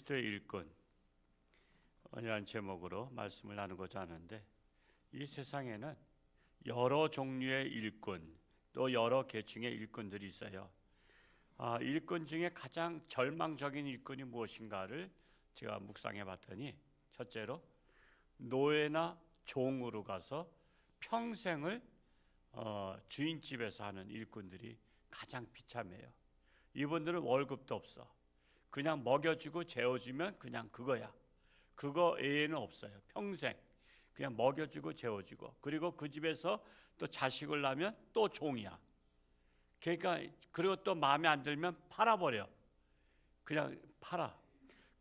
그리스도의 일꾼 이라는 제목으로 말씀을 나누고자 하는데, 이 세상에는 여러 종류의 일꾼, 또 여러 계층의 일꾼들이 있어요. 일꾼 중에 가장 절망적인 일꾼이 무엇인가를 제가 묵상해 봤더니, 첫째로 노예나 종으로 가서 평생을 주인집에서 하는 일꾼들이 가장 비참해요. 이분들은 월급도 없어. 그냥 먹여주고 재워주면 그냥 그거야. 그거 외에는 없어요. 평생 그냥 먹여주고 재워주고, 그리고 그 집에서 또 자식을 낳으면 또 종이야. 그러니까 그리고 또 마음에 안 들면 팔아버려. 그냥 팔아.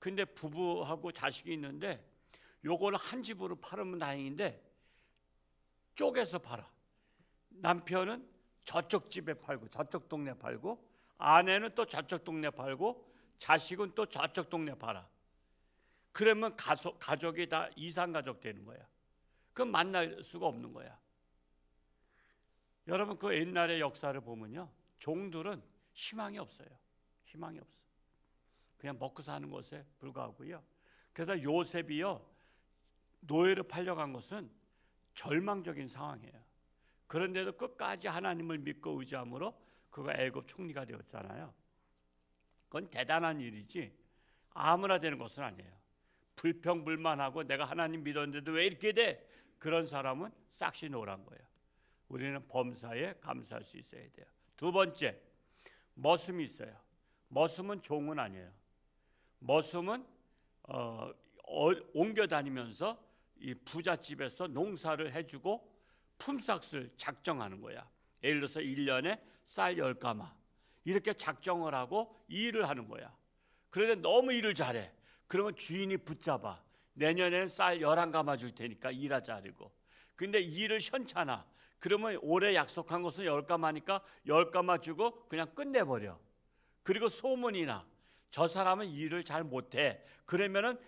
근데 부부하고 자식이 있는데 요거를 한 집으로 팔으면 다행인데 쪼개서 팔아. 남편은 저쪽 집에 팔고 저쪽 동네 팔고, 아내는 또 저쪽 동네 팔고, 자식은 또 저쪽 동네 팔아. 그러면 가족이 다 이산가족 되는 거야. 그럼 만날 수가 없는 거야. 여러분, 그 옛날의 역사를 보면요, 종들은 희망이 없어요. 희망이 없어. 그냥 먹고 사는 것에 불과하고요. 그래서 요셉이요, 노예로 팔려간 것은 절망적인 상황이에요. 그런데도 끝까지 하나님을 믿고 의지함으로 그가 애굽 총리가 되었잖아요. 그건 대단한 일이지 아무나 되는 것은 아니에요. 불평불만하고 내가 하나님 믿었는데도 왜 이렇게 돼? 그런 사람은 싹시 노란 거예요. 우리는 범사에 감사할 수 있어야 돼요. 두 번째, 머슴이 있어요. 머슴은 종은 아니에요. 머슴은 옮겨 다니면서 이 부잣집에서 농사를 해주고 품삯을 작정하는 거야. 예를 들어서 1년에 쌀 10가마 이렇게 작정을 하고 일을 하는 거야. 그런데 너무 일을 잘해. 그러면 주인이 붙잡아. 내년에는 쌀 11가마 줄 테니까 일하자 하고. 근데 일을 현찮아. 그러면 올해 약속한 것은 10가마니까 10가마 주고 그냥 끝내버려. 그리고 소문이 나. 저 사람은 일을 잘 못해. 그러면은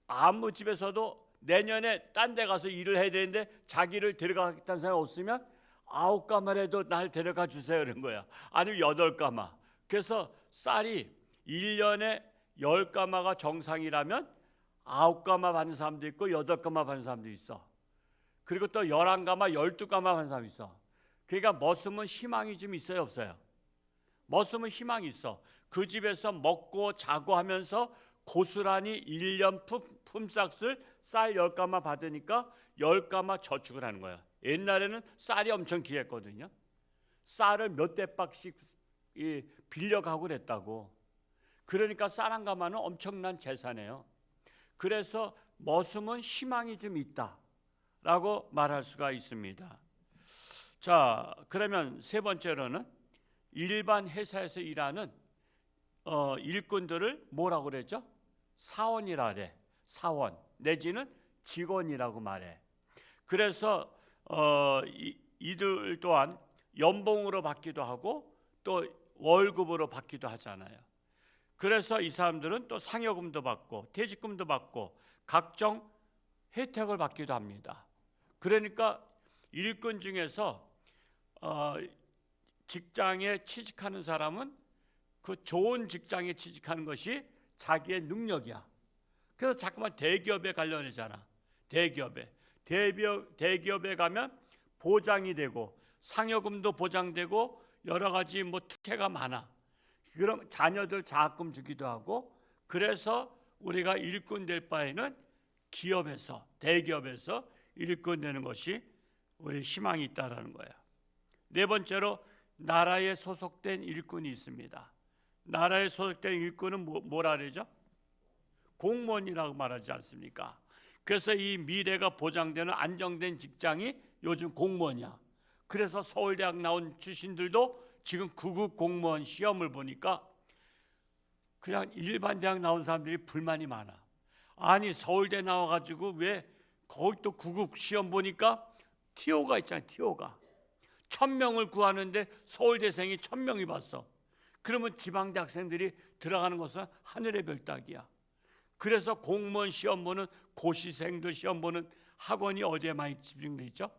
아무 집에서도 내년에 딴 데 가서 일을 해야 되는데 자기를 데려가겠다는 사람이 없으면 9가마라도 날 데려가 주세요 이런 거야. 아니면 8가마. 그래서 쌀이 1년에 10가마가 정상이라면 9가마 받는 사람도 있고 8가마 받는 사람도 있어. 그리고 또 11가마, 12가마 받는 사람도 있어. 그러니까 머슴은 희망이 좀 있어요, 없어요? 머슴은 희망이 있어. 그 집에서 먹고 자고 하면서 고스란히 1년 품삯을 쌀 10가마 받으니까 10가마 저축을 하는 거야. 옛날에는 쌀이 엄청 귀했거든요. 쌀을 몇 대박씩 빌려가고 그랬다고. 그러니까 쌀 한 가마는 엄청난 재산이에요. 그래서 머슴은 희망이 좀 있다라고 말할 수가 있습니다. 자, 그러면 세 번째로는 일반 회사에서 일하는 일꾼들을 뭐라고 그랬죠? 사원이라 그래. 사원 내지는 직원이라고 말해. 그래서 이들 또한 연봉으로 받기도 하고 또 월급으로 받기도 하잖아요. 그래서 이 사람들은 또 상여금도 받고 퇴직금도 받고 각종 혜택을 받기도 합니다. 그러니까 일꾼 중에서 직장에 취직하는 사람은 그 좋은 직장에 취직하는 것이 자기의 능력이야. 그래서 자꾸만 대기업에 가려고 하잖아. 대기업에 가면 보장이 되고 상여금도 보장되고 여러 가지 특혜가 많아. 그럼 자녀들 장학금 주기도 하고. 그래서 우리가 일꾼 될 바에는 기업에서, 대기업에서 일꾼 되는 것이 우리 희망이 있다라는 거야. 네 번째로 나라에 소속된 일꾼이 있습니다. 나라에 소속된 일꾼은 뭐라 그러죠? 공무원이라고 말하지 않습니까? 그래서 이 미래가 보장되는 안정된 직장이 요즘 공무원이야. 그래서 서울대학 나온 출신들도 지금 9급 공무원 시험을 보니까 그냥 일반 대학 나온 사람들이 불만이 많아. 아니 서울대 나와가지고 왜 거기 또 9급 시험 보니까 TO가 있잖아요. TO가 1000명을 구하는데 서울대생이 1000명이 봤어. 그러면 지방대 학생들이 들어가는 것은 하늘의 별 따기야. 그래서 공무원 시험 보는 고시생들 시험 보는 학원이 어디에 많이 집중돼 있죠?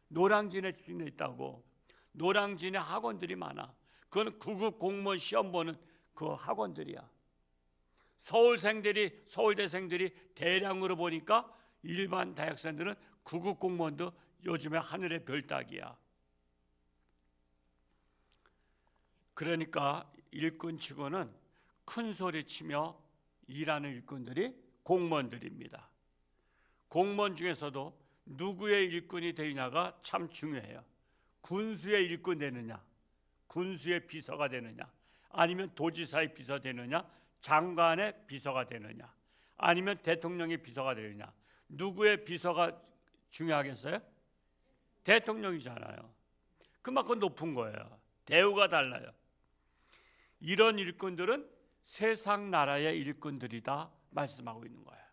노량진에 집중돼 있다고. 노량진에 학원들이 많아. 그건 9급 공무원 시험 보는 그 학원들이야. 서울대생들이 대량으로 보니까 일반 대학생들은 구급 공무원도 요즘에 하늘의 별 따기야. 그러니까 일꾼치고는 큰 소리 치며 일하는 일꾼들이 공무원들입니다. 공무원 중에서도 누구의 일꾼이 되느냐가 참 중요해요. 군수의 일꾼 되느냐, 군수의 비서가 되느냐, 아니면 도지사의 비서 되느냐, 장관의 비서가 되느냐, 아니면 대통령의 비서가 되느냐. 누구의 비서가 중요하겠어요? 대통령이잖아요. 그만큼 높은 거예요. 대우가 달라요. 이런 일꾼들은 세상 나라의 일꾼들이다 말씀하고 있는 거예요.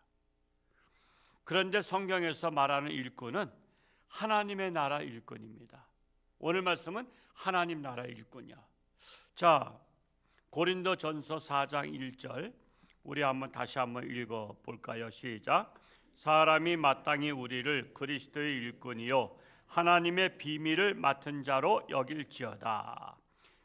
그런데 성경에서 말하는 일꾼은 하나님의 나라 일꾼입니다. 오늘 말씀은 하나님 나라 일꾼이야. 자, 고린도전서 4장 1절 우리 다시 한번 읽어볼까요? 시작. 사람이 마땅히 우리를 그리스도의 일꾼이요 하나님의 비밀을 맡은 자로 여길지어다.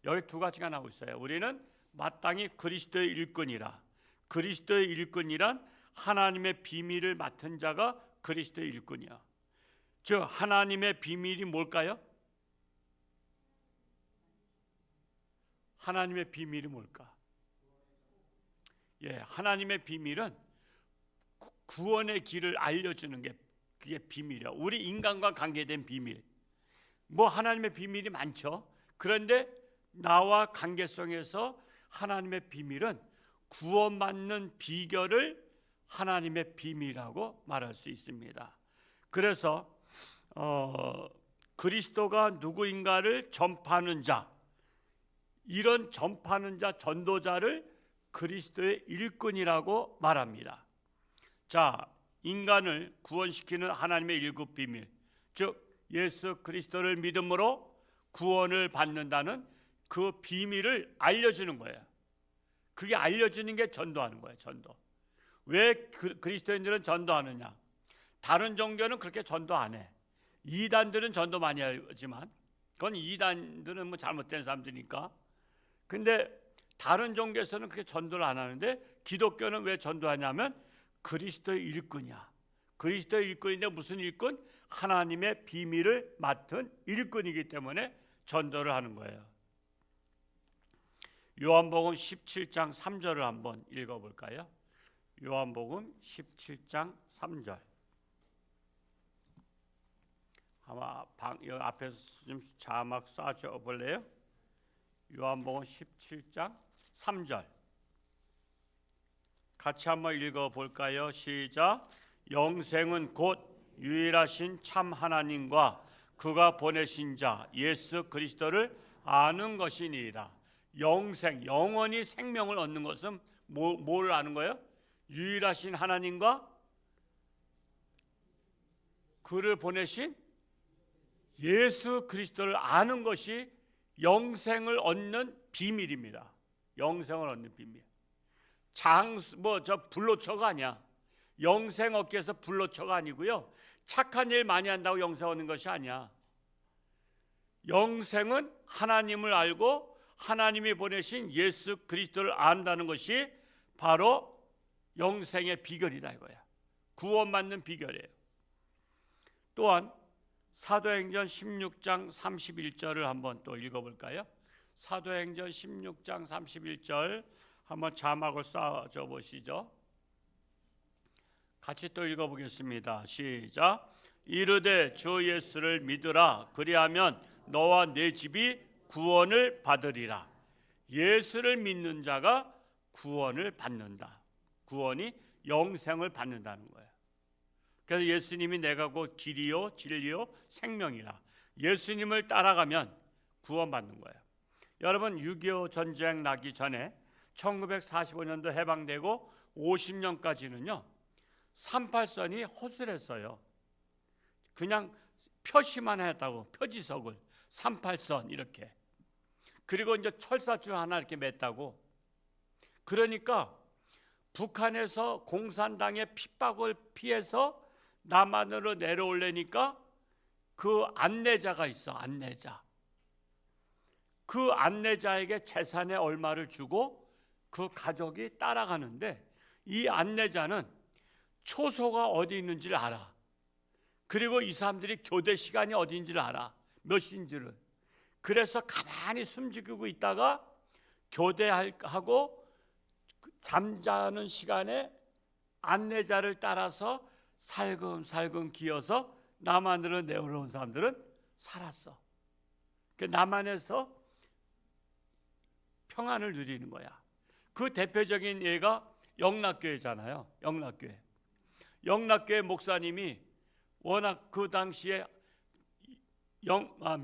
여기 두 가지가 나오고 있어요. 우리는 마땅히 그리스도의 일꾼이라. 그리스도의 일꾼이란 하나님의 비밀을 맡은 자가 그리스도의 일꾼이야. 즉 하나님의 비밀이 뭘까요? 하나님의 비밀이 뭘까? 하나님의 비밀은 구원의 길을 알려주는 게 그게 비밀이야. 우리 인간과 관계된 비밀. 하나님의 비밀이 많죠. 그런데 나와 관계성에서 하나님의 비밀은 구원받는 비결을 하나님의 비밀이라고 말할 수 있습니다. 그래서 그리스도가 누구인가를 전파하는 자, 이런 전파하는 자, 전도자를 그리스도의 일꾼이라고 말합니다. 자, 인간을 구원시키는 하나님의 일곱 비밀, 즉 예수 그리스도를 믿음으로 구원을 받는다는 그 비밀을 알려주는 거예요. 그게 알려주는 게 전도하는 거예요. 전도. 왜 그리스도인들은 전도하느냐? 다른 종교는 그렇게 전도 안 해. 이단들은 전도 많이 하지만 그건 이단들은 잘못된 사람들이니까. 근데 다른 종교에서는 그렇게 전도를 안 하는데 기독교는 왜 전도하냐면 그리스도의 일꾼이야. 그리스도의 일꾼인데 무슨 일꾼? 하나님의 비밀을 맡은 일꾼이기 때문에 전도를 하는 거예요. 요한복음 17장 3절을 한번 읽어볼까요? 요한복음 17장 3절. 아마 여기 앞에서 좀 자막 쏴줘 볼래요? 요한복음 17장 3절. 같이 한번 읽어볼까요? 시작. 영생은 곧 유일하신 참 하나님과 그가 보내신 자 예수 그리스도를 아는 것이니이다. 영생, 영원히 생명을 얻는 것은 뭘 아는 거예요? 유일하신 하나님과 그를 보내신 예수 그리스도를 아는 것이 영생을 얻는 비밀입니다. 영생을 얻는 비밀. 불로초가 아니야. 영생 얻기 위해서 불로초가 아니고요. 착한 일 많이 한다고 영생 얻는 것이 아니야. 영생은 하나님을 알고 하나님이 보내신 예수 그리스도를 안다는 것이 바로 영생의 비결이다 이거야. 구원받는 비결이에요. 또한 사도행전 16장 31절을 한번 또 읽어볼까요? 사도행전 16장 31절 한번 자막을 쏴줘 보시죠. 같이 또 읽어보겠습니다. 시작. 이르되 주 예수를 믿으라. 그리하면 너와 내 집이 구원을 받으리라. 예수를 믿는 자가 구원을 받는다. 구원이 영생을 받는다는 거예요. 그래서 예수님이 내가 곧 길이요 진리요 생명이라. 예수님을 따라가면 구원받는 거예요. 여러분 6.25 전쟁 나기 전에 1945년도 해방되고 50년까지는요 38선이 허술했어요. 그냥 표시만 했다고, 표지석을 38선 이렇게. 그리고 이제 철사줄 하나 이렇게 맸다고. 그러니까 북한에서 공산당의 핍박을 피해서 남한으로 내려오려니까 그 안내자가 있어. 안내자. 그 안내자에게 재산의 얼마를 주고 그 가족이 따라가는데 이 안내자는 초소가 어디 있는지를 알아. 그리고 이 사람들이 교대 시간이 어디인지를 알아. 몇 시인지를. 그래서 가만히 숨지고 있다가 교대하고 잠자는 시간에 안내자를 따라서 살금살금 기어서 남한으로 내려온 사람들은 살았어. 그 남한에서 평안을 누리는 거야. 그 대표적인 예가 영락교회잖아요. 영락교회 목사님이 워낙 그 당시에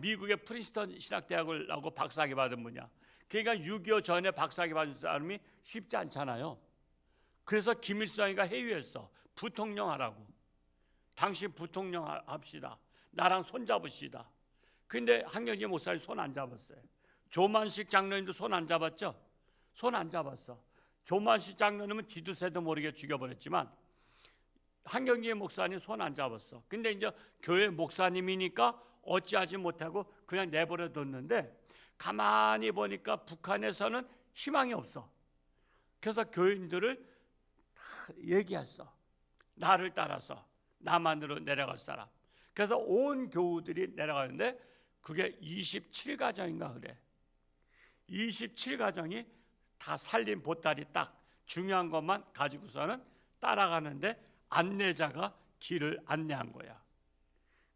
미국의 프린스턴 신학대학을 나오고 박사학위 받은 분이야. 그러니까 6.25 전에 박사학위 받은 사람이 쉽지 않잖아요. 그래서 김일성이가 회유했어. 부통령 하라고. 당신 부통령 합시다. 나랑 손 잡으시다. 근데 한경재 목사님 손 안 잡았어요. 조만식 장로님도 손 안 잡았죠? 손 안 잡았어. 조만식 장로님은 지두새도 모르게 죽여버렸지만 한경재 목사님 손 안 잡았어. 근데 이제 교회 목사님이니까 어찌하지 못하고 그냥 내버려 뒀는데 가만히 보니까 북한에서는 희망이 없어. 그래서 교인들을 다 얘기했어. 나를 따라서 남한으로 내려갈 사람. 그래서 온 교우들이 내려가는데 그게 27가정인가 그래. 27가정이 다 살림 보따리 딱 중요한 것만 가지고서는 따라가는데 안내자가 길을 안내한 거야.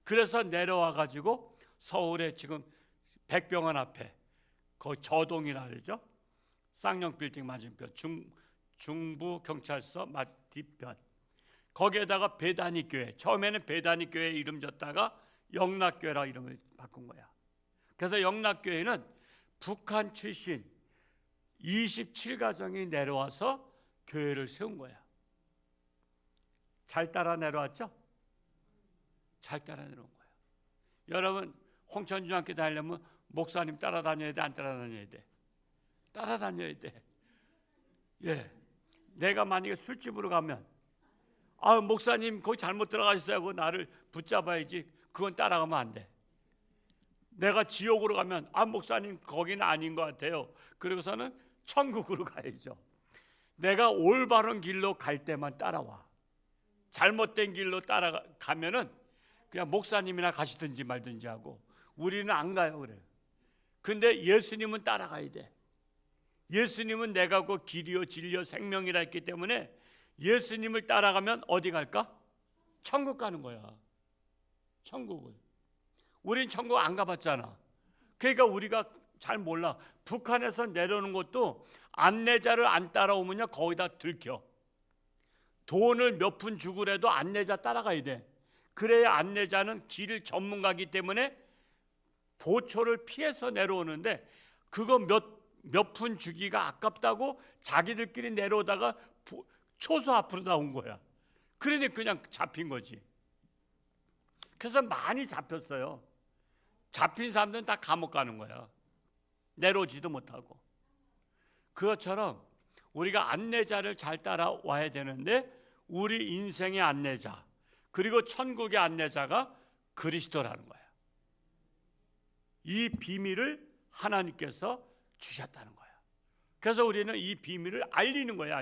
그래서 내려와 가지고 서울에 지금 백병원 앞에 그 저동이라 그러죠. 쌍용 빌딩 맞은편 중부 경찰서 뒤편 거기에다가 배단위 교회, 처음에는 배단위 교회 이름 졌다가 영락교회라 이름을 바꾼 거야. 그래서 영락교회는 북한 출신 27가정이 내려와서 교회를 세운 거야. 잘 따라 내려왔죠? 잘 따라 내려온 거야. 여러분 홍천중학교 다니려면 목사님 따라다녀야 돼, 안 따라다녀야 돼? 따라다녀야 돼. 예, 내가 만약에 술집으로 가면 목사님 거기 잘못 들어가셨어요 하고 나를 붙잡아야지. 그건 따라가면 안 돼. 내가 지옥으로 가면 목사님 거기는 아닌 것 같아요. 그러고서는 천국으로 가야죠. 내가 올바른 길로 갈 때만 따라와. 잘못된 길로 따라가면은 그냥 목사님이나 가시든지 말든지 하고 우리는 안 가요. 그래. 근데 예수님은 따라가야 돼. 예수님은 내가 그 길이요 진리요 생명이라 했기 때문에 예수님을 따라가면 어디 갈까? 천국 가는 거야. 천국을. 우린 천국 안 가봤잖아. 그러니까 우리가 잘 몰라. 북한에서 내려오는 것도 안내자를 안 따라오면요 거기다 들켜. 돈을 몇 푼 주고라도 안내자 따라가야 돼. 그래야 안내자는 길 전문가이기 때문에 보초를 피해서 내려오는데 그거 몇 푼 주기가 아깝다고 자기들끼리 내려오다가 초소 앞으로 나온 거야. 그러니 그냥 잡힌 거지. 그래서 많이 잡혔어요. 잡힌 사람들은 다 감옥 가는 거야. 내려오지도 못하고. 그것처럼 우리가 안내자를 잘 따라와야 되는데 우리 인생의 안내자 그리고 천국의 안내자가 그리스도라는 거야. 이 비밀을 하나님께서 주셨다는 거야. 그래서 우리는 이 비밀을 알리는 거야.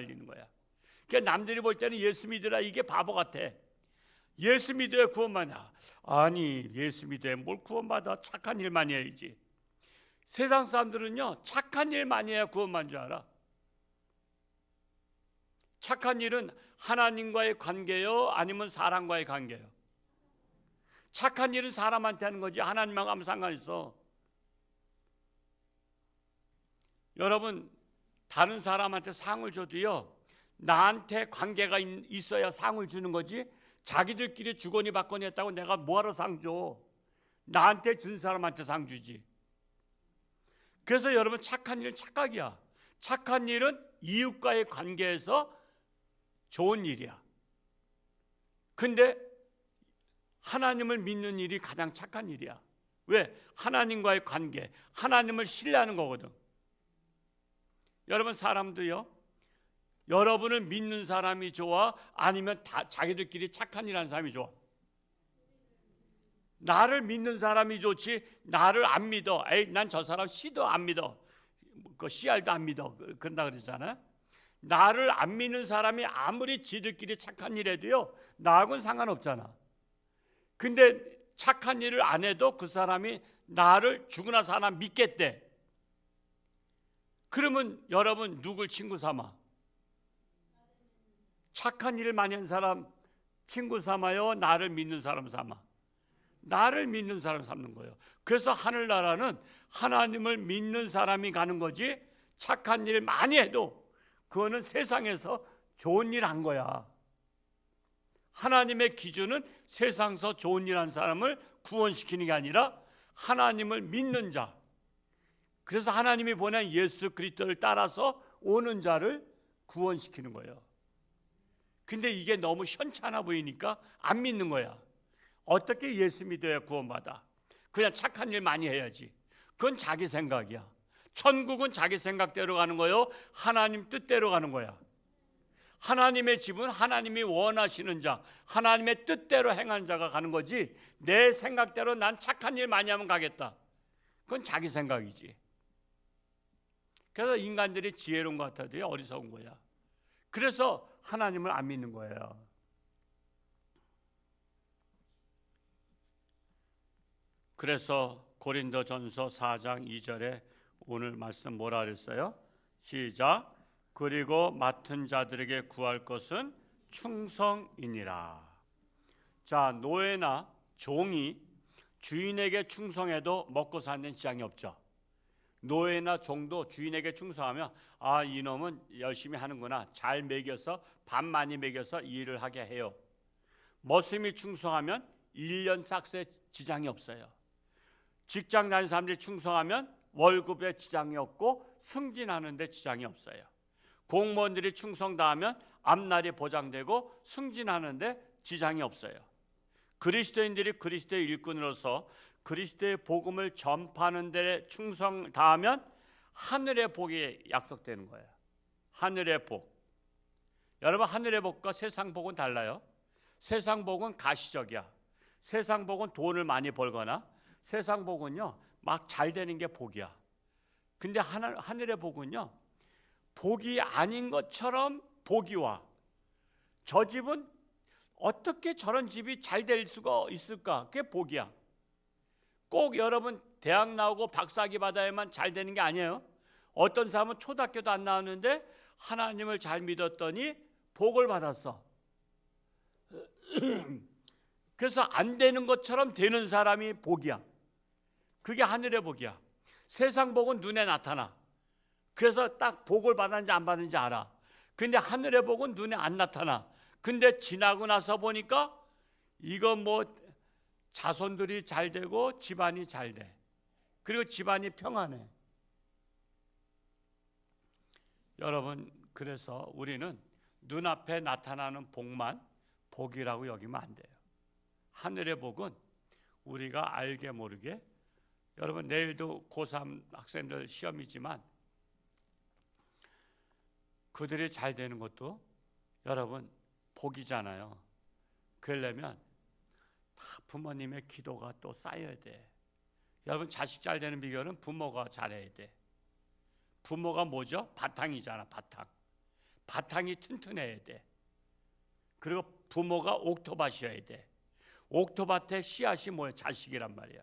그러니까 남들이 볼 때는 예수 믿으라 이게 바보 같아. 예수 믿어야 구원받냐? 아니 예수 믿어야 뭘 구원받아? 착한 일만 해야지. 세상 사람들은요 착한 일 많이 해야 구원받는 줄 알아. 착한 일은 하나님과의 관계요 아니면 사람과의 관계요? 착한 일은 사람한테 하는 거지 하나님하고 아무 상관 있어. 여러분 다른 사람한테 상을 줘도요 나한테 관계가 있어야 상을 주는 거지 자기들끼리 주거니 받거니 했다고 내가 뭐하러 상 줘. 나한테 준 사람한테 상 주지. 그래서 여러분 착한 일은 착각이야. 착한 일은 이웃과의 관계에서 좋은 일이야. 근데 하나님을 믿는 일이 가장 착한 일이야. 왜? 하나님과의 관계, 하나님을 신뢰하는 거거든. 여러분 사람도요 여러분을 믿는 사람이 좋아? 아니면 다 자기들끼리 착한 일 하는 사람이 좋아? 나를 믿는 사람이 좋지 나를 안 믿어. 난 저 사람 C도 안 믿어. 그 CR도 안 믿어. 그런다 그러잖아. 나를 안 믿는 사람이 아무리 지들끼리 착한 일 해도요, 나하고는 상관없잖아. 근데 착한 일을 안 해도 그 사람이 나를 죽으나 사나 믿겠대. 그러면 여러분 누굴 친구 삼아? 착한 일을 많이 한 사람 친구 삼아요? 나를 믿는 사람 삼아? 나를 믿는 사람 삼는 거예요. 그래서 하늘나라는 하나님을 믿는 사람이 가는 거지, 착한 일을 많이 해도 그거는 세상에서 좋은 일 한 거야. 하나님의 기준은 세상에서 좋은 일 한 사람을 구원시키는 게 아니라 하나님을 믿는 자, 그래서 하나님이 보낸 예수 그리스도를 따라서 오는 자를 구원시키는 거예요. 근데 이게 너무 현찮아 보이니까 안 믿는 거야. 어떻게 예수 믿어야 구원받아? 그냥 착한 일 많이 해야지. 그건 자기 생각이야. 천국은 자기 생각대로 가는 거요, 하나님 뜻대로 가는 거야. 하나님의 집은 하나님이 원하시는 자, 하나님의 뜻대로 행하는 자가 가는 거지, 내 생각대로 난 착한 일 많이 하면 가겠다, 그건 자기 생각이지. 그래서 인간들이 지혜로운 것 같아도 어리석은 거야. 그래서 하나님을 안 믿는 거예요. 그래서 고린도전서 4장 2절에 오늘 말씀 뭐라 그랬어요? 시작. 그리고 맡은 자들에게 구할 것은 충성이니라. 자, 노예나 종이 주인에게 충성해도 먹고 사는 지장이 없죠. 노예나 종도 주인에게 충성하면 아, 이놈은 열심히 하는구나, 잘 먹여서 밥 많이 먹여서 일을 하게 해요. 머슴이 충성하면 1년 싹새 지장이 없어요. 직장 다니는 사람들이 충성하면 월급에 지장이 없고 승진하는 데 지장이 없어요. 공무원들이 충성 다하면 앞날이 보장되고 승진하는 데 지장이 없어요. 그리스도인들이 그리스도의 일꾼으로서 그리스도의 복음을 전파하는 데 충성 다하면 하늘의 복이 약속되는 거예요. 하늘의 복. 여러분, 하늘의 복과 세상 복은 달라요. 세상 복은 가시적이야. 세상 복은 돈을 많이 벌거나, 세상 복은요 막 잘 되는 게 복이야. 근데 하늘의 복은요, 복이 아닌 것처럼 복이 와. 저 집은 어떻게 저런 집이 잘 될 수가 있을까? 그게 복이야. 꼭 여러분 대학 나오고 박사학위 받아야만 잘 되는 게 아니에요. 어떤 사람은 초등학교도 안 나왔는데 하나님을 잘 믿었더니 복을 받았어. 그래서 안 되는 것처럼 되는 사람이 복이야. 그게 하늘의 복이야. 세상 복은 눈에 나타나. 그래서 딱 복을 받았는지 안 받았는지 알아. 근데 하늘의 복은 눈에 안 나타나. 근데 지나고 나서 보니까 이거 뭐 자손들이 잘 되고 집안이 잘 돼. 그리고 집안이 평안해. 여러분, 그래서 우리는 눈앞에 나타나는 복만 복이라고 여기면 안 돼요. 하늘의 복은 우리가 알게 모르게, 여러분 내일도 고3 학생들 시험이지만 그들이 잘 되는 것도 여러분 복이잖아요. 그러려면 다 부모님의 기도가 또 쌓여야 돼. 여러분, 자식 잘 되는 비결은 부모가 잘해야 돼. 부모가 뭐죠? 바탕이잖아. 바탕이 튼튼해야 돼. 그리고 부모가 옥토밭이어야 돼. 옥토밭의 씨앗이 뭐야? 자식이란 말이야.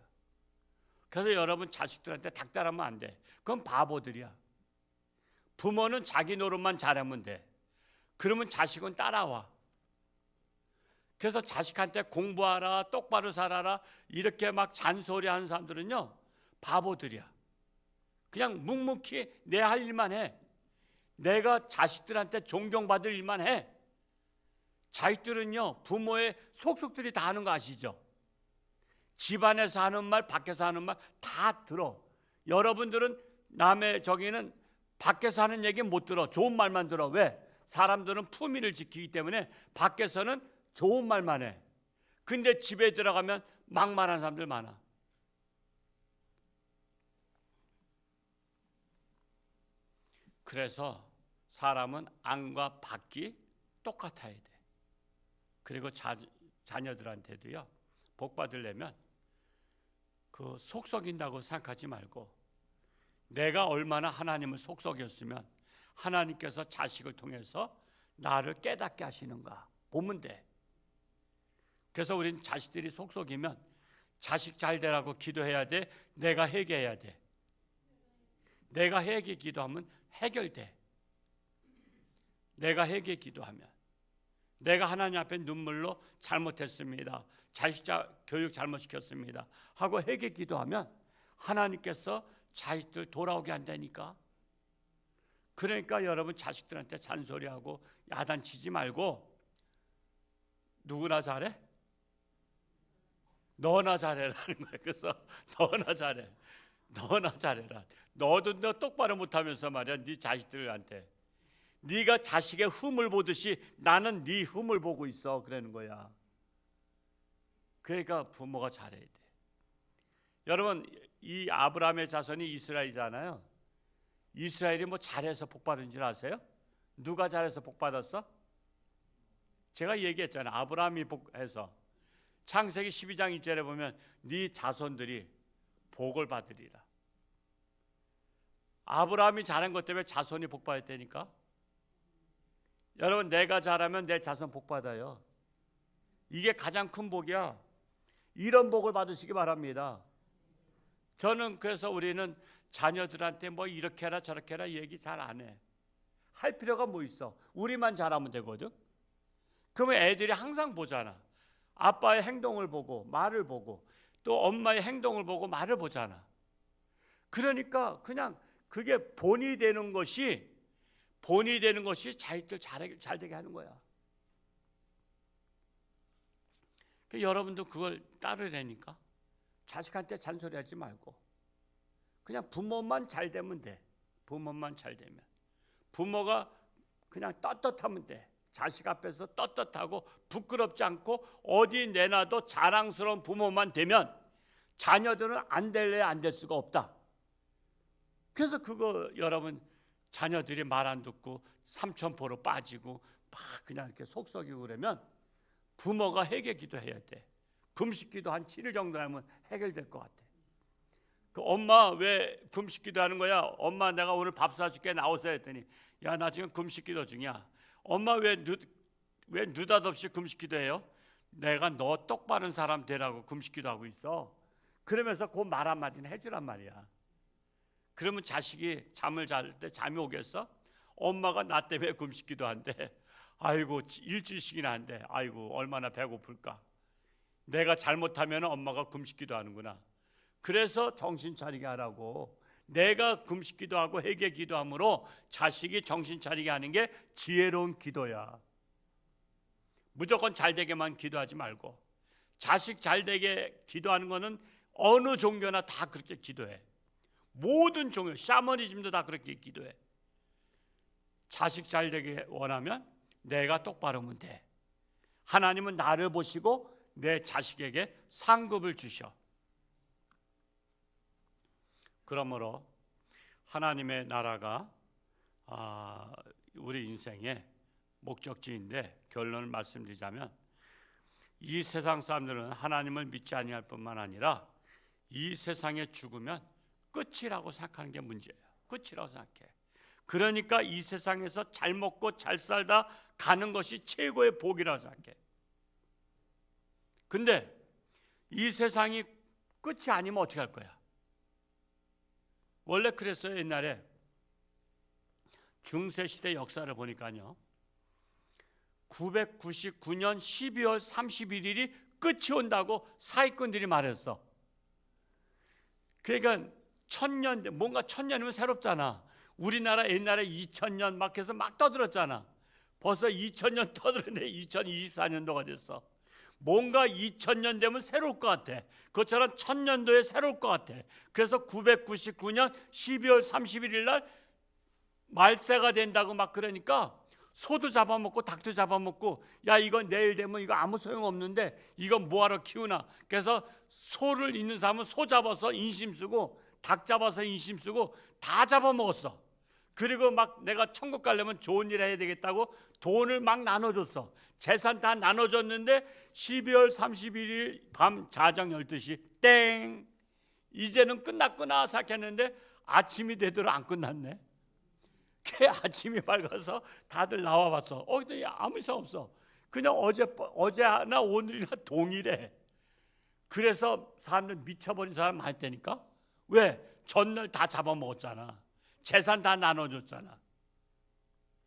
그래서 여러분 자식들한테 닥달하면 안 돼. 그건 바보들이야. 부모는 자기 노릇만 잘하면 돼. 그러면 자식은 따라와. 그래서 자식한테 공부하라, 똑바로 살아라 이렇게 막 잔소리하는 사람들은요 바보들이야. 그냥 묵묵히 내 할 일만 해. 내가 자식들한테 존경받을 일만 해. 자식들은요 부모의 속속들이 다 하는 거 아시죠? 집안에서 하는 말, 밖에서 하는 말 다 들어. 여러분들은 남의 저기는 밖에서 하는 얘기 못 들어. 좋은 말만 들어. 왜? 사람들은 품위를 지키기 때문에 밖에서는 좋은 말만 해. 근데 집에 들어가면 막말하는 사람들 많아. 그래서 사람은 안과 밖이 똑같아야 돼. 그리고 자녀들한테도요 복 받으려면 그 속썩인다고 생각하지 말고, 내가 얼마나 하나님을 속썩였으면 하나님께서 자식을 통해서 나를 깨닫게 하시는가 보면 돼. 그래서 우리는 자식들이 속속이면 자식 잘 되라고 기도해야 돼. 내가 회개해야 돼. 내가 회개 기도하면 해결돼. 내가 회개 기도하면, 내가 하나님 앞에 눈물로 잘못했습니다, 자식 교육 잘못시켰습니다 하고 회개 기도하면 하나님께서 자식들 돌아오게 한다니까. 그러니까 여러분 자식들한테 잔소리하고 야단치지 말고 누구나 잘해? 너나 잘해라는 거예요. 그래서 너나 잘해, 너나 잘해라. 너도 너 똑바로 못하면서 말이야, 네 자식들한테 네가 자식의 흠을 보듯이 나는 네 흠을 보고 있어 그러는 거야. 그러니까 부모가 잘해야 돼. 여러분, 이 아브라함의 자손이 이스라엘이잖아요. 이스라엘이 뭐 잘해서 복 받은 줄 아세요? 누가 잘해서 복 받았어? 제가 얘기했잖아요. 아브라함이 복해서. 창세기 12장 1절에 보면 네 자손들이 복을 받으리라. 아브라함이 잘한 것 때문에 자손이 복 받았다니까. 여러분, 내가 잘하면 내 자손 복 받아요. 이게 가장 큰 복이야. 이런 복을 받으시기 바랍니다. 저는 그래서 우리는 자녀들한테 뭐 이렇게 해라 저렇게 해라 얘기 잘 안 해. 할 필요가 뭐 있어? 우리만 잘하면 되거든. 그러면 애들이 항상 보잖아. 아빠의 행동을 보고 말을 보고 또 엄마의 행동을 보고 말을 보잖아. 그러니까 그냥 그게 본이 되는 것이 자식들 잘 되게 하는 거야. 그러니까 여러분도 그걸 따르려니까 자식한테 잔소리하지 말고 그냥 부모만 잘 되면 돼. 부모만 잘 되면, 부모가 그냥 떳떳하면 돼. 자식 앞에서 떳떳하고 부끄럽지 않고 어디 내놔도 자랑스러운 부모만 되면 자녀들은 안 될래 안 될 수가 없다. 그래서 그거 여러분, 자녀들이 말 안 듣고 삼천포로 빠지고 막 그냥 이렇게 속썩이고 그러면 부모가 회개 기도해야 돼. 금식 기도 한 7일 정도 하면 해결될 것 같아. 그 엄마 왜 금식 기도 하는 거야? 엄마 내가 오늘 밥 사줄게 나오세요 했더니 야 나 지금 금식 기도 중이야. 엄마 왜 느닷없이 금식 기도해요? 내가 너 똑바른 사람 되라고 금식 기도하고 있어. 그러면서 그 말 한마디는 해주란 말이야. 그러면 자식이 잠을 잘 때 잠이 오겠어? 엄마가 나 때문에 금식 기도한대. 아이고 일주일씩이나 한대. 아이고 얼마나 배고플까. 내가 잘못하면 엄마가 금식 기도하는구나. 그래서 정신 차리게 하라고. 내가 금식 기도하고 회개 기도함으로 자식이 정신 차리게 하는 게 지혜로운 기도야. 무조건 잘 되게만 기도하지 말고, 자식 잘 되게 기도하는 거는 어느 종교나 다 그렇게 기도해. 모든 종교, 샤머니즘도 다 그렇게 기도해. 자식 잘 되게 원하면 내가 똑바르면 돼. 하나님은 나를 보시고 내 자식에게 상급을 주셔. 그러므로 하나님의 나라가 우리 인생의 목적지인데, 결론을 말씀드리자면 이 세상 사람들은 하나님을 믿지 아니할 뿐만 아니라 이 세상에 죽으면 끝이라고 생각하는 게 문제예요. 끝이라고 생각해. 그러니까 이 세상에서 잘 먹고 잘 살다 가는 것이 최고의 복이라고 생각해. 근데 이 세상이 끝이 아니면 어떻게 할 거야? 원래 그랬어요. 옛날에 중세시대 역사를 보니까요, 999년 12월 31일이 끝이 온다고 사기꾼들이 말했어. 그러니까 천년, 뭔가 천년이면 새롭잖아. 우리나라 옛날에 2000년 막 해서 막 떠들었잖아. 벌써 2000년 떠들었는데 2024년도가 됐어. 뭔가 2000년 되면 새로울 것 같아. 그것처럼 1000년도에 새로울 것 같아. 그래서 999년 12월 31일 날 말세가 된다고 막 그러니까 소도 잡아먹고 닭도 잡아먹고, 야 이건 내일 되면 이거 아무 소용없는데 이건 뭐하러 키우나. 그래서 소를 있는 사람은 소 잡아서 인심 쓰고 닭 잡아서 인심 쓰고 다 잡아먹었어. 그리고 막 내가 천국 가려면 좋은 일 해야 되겠다고 돈을 막 나눠줬어. 재산 다 나눠줬는데 12월 31일 밤 자정 12시 땡, 이제는 끝났구나 생각했는데 아침이 되도록 안 끝났네. 걔 아침이 밝아서 다들 나와봤어. 근데 아무 이상 없어. 그냥 어제나 오늘이나 동일해. 그래서 사람들 미쳐버린 사람 많다니까. 왜? 전날 다 잡아먹었잖아. 재산 다 나눠줬잖아.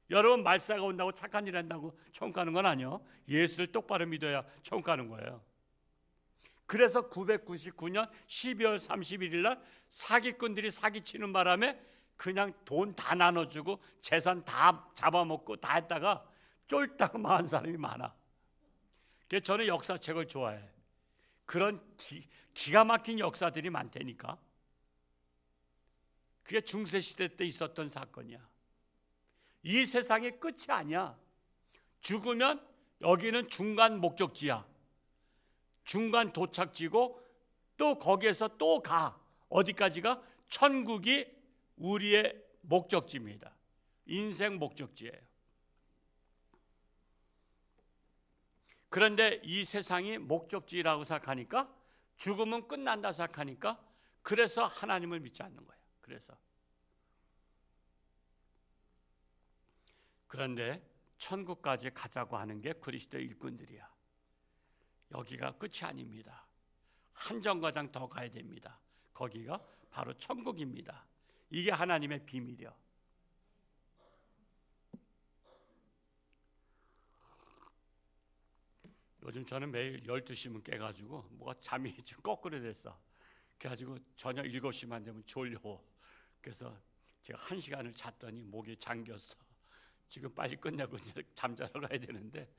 여러분, 말세가 온다고 착한 일 한다고 천국 가는 건 아니요. 예수를 똑바로 믿어야 천국 가는 거예요. 그래서 999년 12월 31일 날 사기꾼들이 사기치는 바람에 그냥 돈 다 나눠주고 재산 다 잡아먹고 다 했다가 쫄딱 망한 사람이 많아. 그래서 저는 역사책을 좋아해. 그런 기가 막힌 역사들이 많다니까. 그게 중세시대 때 있었던 사건이야. 이 세상의 끝이 아니야. 죽으면 여기는 중간 목적지야. 중간 도착지고 또 거기에서 또 가. 어디까지가? 천국이 우리의 목적지입니다. 인생 목적지예요. 그런데 이 세상이 목적지라고 생각하니까, 죽으면 끝난다 생각하니까, 그래서 하나님을 믿지 않는 거예요. 그런데 천국까지 가자고 하는 게 그리스도의 일꾼들이야. 여기가 끝이 아닙니다. 한 정거장 더 가야 됩니다. 거기가 바로 천국입니다. 이게 하나님의 비밀이요. 요즘 저는 매일 12시면 깨가지고 뭐가 잠이 좀 거꾸로 됐어. 그래가지고 저녁 7시만 되면 졸려. 그래서 제가 1시간을 잤더니 목이 잠겼어. 지금 빨리 끝내고 이제 잠자러 가야 되는데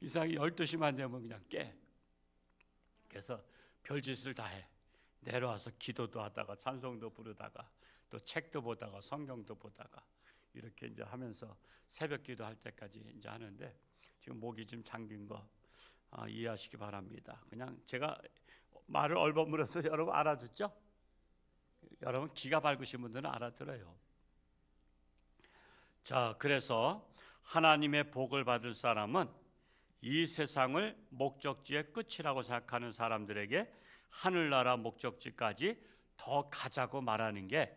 이상하게 12시만 되면 그냥 깨. 그래서 별짓을 다 해. 내려와서 기도도 하다가 찬송도 부르다가 또 책도 보다가 성경도 보다가 이렇게 이제 하면서 새벽 기도할 때까지 이제 하는데, 지금 목이 좀 잠긴 거 이해하시기 바랍니다. 그냥 제가 말을 얼버무려서 여러분 알아듣죠? 여러분 기가 밝으신 분들은 알아들어요. 자, 그래서 하나님의 복을 받을 사람은 이 세상을 목적지의 끝이라고 생각하는 사람들에게 하늘나라 목적지까지 더 가자고 말하는 게,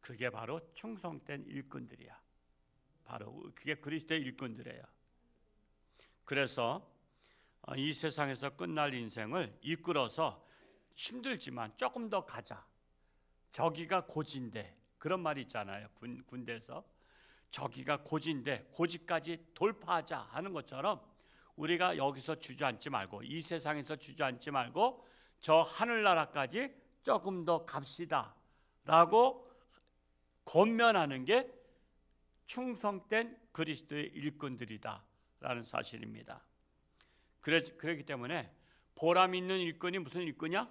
그게 바로 충성된 일꾼들이야. 바로 그게 그리스도의 일꾼들이에요. 그래서 이 세상에서 끝날 인생을 이끌어서 힘들지만 조금 더 가자. 저기가 고지인데, 그런 말이 있잖아요. 군대에서 저기가 고지인데 고지까지 돌파하자 하는 것처럼, 우리가 여기서 주저앉지 말고, 이 세상에서 주저앉지 말고 저 하늘나라까지 조금 더 갑시다 라고 권면하는 게 충성된 그리스도의 일꾼들이다 라는 사실입니다. 그렇기 때문에 보람 있는 일꾼이 무슨 일꾼이야?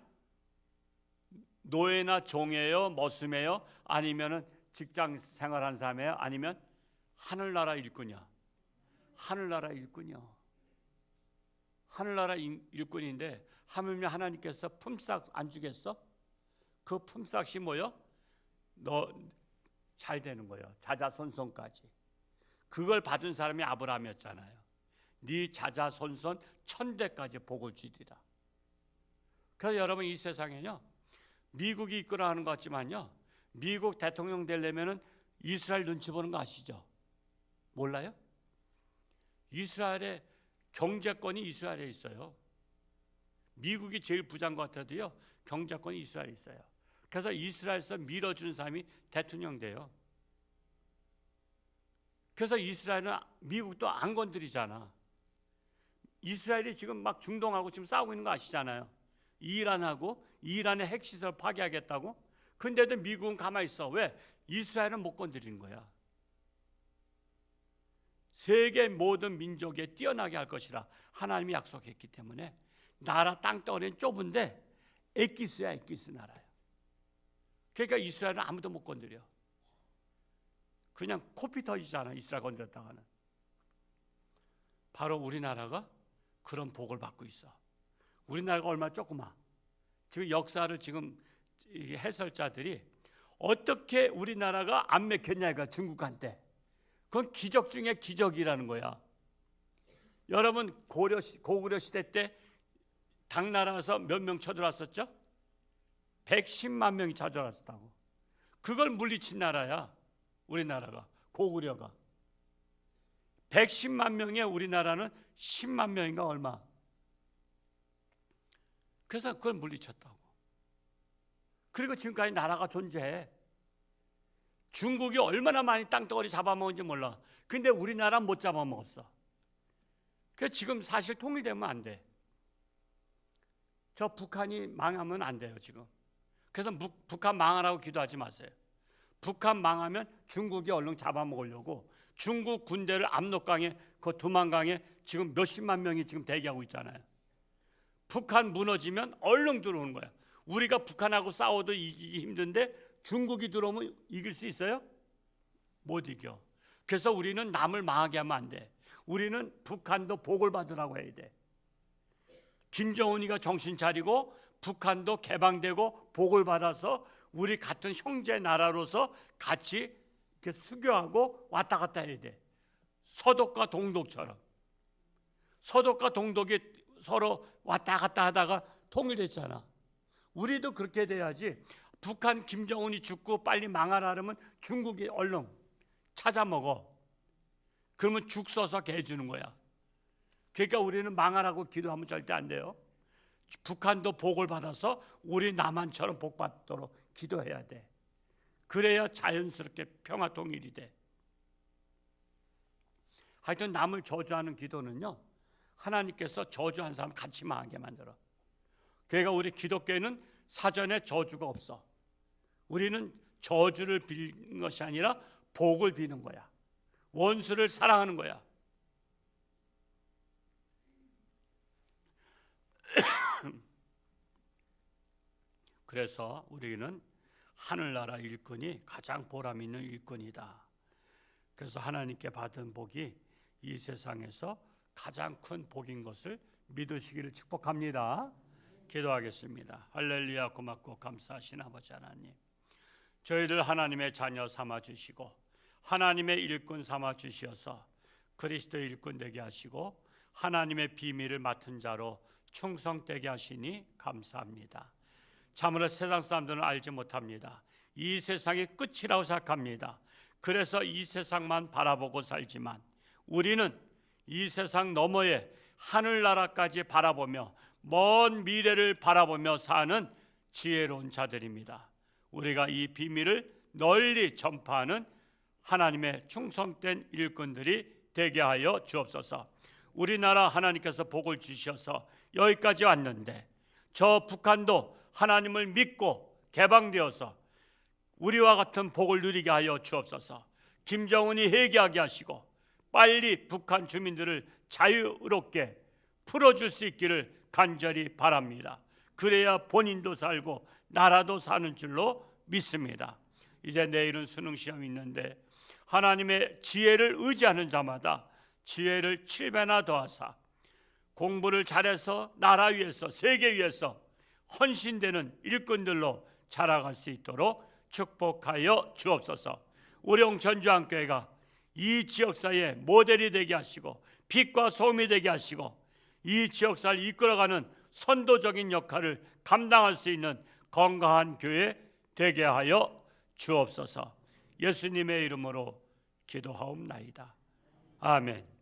노예나 종이에요? 머슴이에요? 아니면 직장 생활한 사람이에요? 아니면 하늘나라 일꾼이야? 하늘나라 일꾼이요. 하늘나라 일꾼인데 하물며 하나님께서 품삯 안 주겠어? 그 품삯이 뭐요? 너 잘 되는 거예요. 자자손손까지. 그걸 받은 사람이 아브라함이었잖아요. 네 자자손손 1000대까지 복을 주리라. 그래서 여러분, 이 세상에요, 미국이 이끌어가는 것 같지만요, 미국 대통령 되려면은 이스라엘 눈치 보는 거 아시죠? 몰라요? 이스라엘의 경제권이 이스라엘에 있어요. 미국이 제일 부자인 것 같아도요, 경제권이 이스라엘에 있어요. 그래서 이스라엘에서 밀어준 사람이 대통령 돼요. 그래서 이스라엘은 미국도 안 건드리잖아. 이스라엘이 지금 막 중동하고 지금 싸우고 있는 거 아시잖아요. 이란하고, 이란의 핵시설 파괴하겠다고. 근데도 미국은 가만히 있어. 왜? 이스라엘은 못 건드리는 거야. 세계 모든 민족에 뛰어나게 할 것이라 하나님이 약속했기 때문에, 나라 땅덩어리는 좁은데 엑기스야, 엑기스 나라야. 그러니까 이스라엘은 아무도 못 건드려. 그냥 코피 터지잖아, 이스라엘 건드렸다가는. 바로 우리나라가 그런 복을 받고 있어. 우리나라가 얼마나 조그마. 지금 역사를 지금 해설자들이 어떻게 우리나라가 안 맥혔냐가 중국한테. 그건 기적 중에 기적이라는 거야. 여러분, 고구려 시대 때 당나라에서 몇 명 쳐들어왔었죠? 110만 명이 쳐들어왔었다고. 그걸 물리친 나라야, 우리나라가. 고구려가 110만 명에 우리나라는 10만 명인가 얼마. 그래서 그걸 물리쳤다고. 그리고 지금까지 나라가 존재해. 중국이 얼마나 많이 땅덩어리 잡아먹은지 몰라. 근데 우리나라는 못 잡아먹었어. 그래서 지금 사실 통일되면 안 돼. 저 북한이 망하면 안 돼요 지금. 그래서 북한 망하라고 기도하지 마세요. 북한 망하면 중국이 얼른 잡아먹으려고 중국 군대를 압록강에 그 두만강에 지금 몇십만 명이 지금 대기하고 있잖아요. 북한 무너지면 얼른 들어오는 거야. 우리가 북한하고 싸워도 이기기 힘든데 중국이 들어오면 이길 수 있어요? 못 이겨. 그래서 우리는 남을 망하게 하면 안 돼. 우리는 북한도 복을 받으라고 해야 돼. 김정은이가 정신 차리고 북한도 개방되고 복을 받아서 우리 같은 형제 나라로서 같이 이렇게 수교하고 왔다 갔다 해야 돼. 서독과 동독처럼. 서독과 동독이 서로 왔다 갔다 하다가 통일됐잖아. 우리도 그렇게 돼야지. 북한 김정은이 죽고 빨리 망하라 그러면 중국이 얼른 찾아먹어. 그러면 죽 써서 개 주는 거야. 그러니까 우리는 망하라고 기도하면 절대 안 돼요. 북한도 복을 받아서 우리 남한처럼 복 받도록 기도해야 돼. 그래야 자연스럽게 평화 통일이 돼. 하여튼 남을 저주하는 기도는요, 하나님께서 저주한 사람 같이 망하게 만들어. 그러니까 우리 기독교에는 사전에 저주가 없어. 우리는 저주를 빌는 것이 아니라 복을 비는 거야. 원수를 사랑하는 거야. 그래서 우리는 하늘나라 일꾼이 가장 보람 있는 일꾼이다. 그래서 하나님께 받은 복이 이 세상에서 가장 큰 복인 것을 믿으시기를 축복합니다. 기도하겠습니다. 할렐루야. 고맙고 감사하신 아버지 하나님, 저희들 하나님의 자녀 삼아 주시고 하나님의 일꾼 삼아 주시어서 그리스도의 일꾼 되게 하시고 하나님의 비밀을 맡은 자로 충성되게 하시니 감사합니다. 참으로 세상 사람들은 알지 못합니다. 이 세상이 끝이라고 생각합니다. 그래서 이 세상만 바라보고 살지만 우리는 이 세상 너머에 하늘나라까지 바라보며 먼 미래를 바라보며 사는 지혜로운 자들입니다. 우리가 이 비밀을 널리 전파하는 하나님의 충성된 일꾼들이 되게 하여 주옵소서. 우리나라 하나님께서 복을 주셔서 여기까지 왔는데 저 북한도 하나님을 믿고 개방되어서 우리와 같은 복을 누리게 하여 주옵소서. 김정은이 회개하게 하시고 빨리 북한 주민들을 자유롭게 풀어줄 수 있기를 간절히 바랍니다. 그래야 본인도 살고 나라도 사는 줄로 믿습니다. 이제 내일은 수능 시험이 있는데 하나님의 지혜를 의지하는 자마다 지혜를 7배나 더하사 공부를 잘해서 나라 위해서 세계 위해서 헌신되는 일꾼들로 자라갈 수 있도록 축복하여 주옵소서. 우령 전주한교회가 이 지역사회의 모델이 되게 하시고 빛과 소음이 되게 하시고 이 지역사를 이끌어가는 선도적인 역할을 감당할 수 있는 건강한 교회 되게 하여 주옵소서. 예수님의 이름으로 기도하옵나이다. 아멘.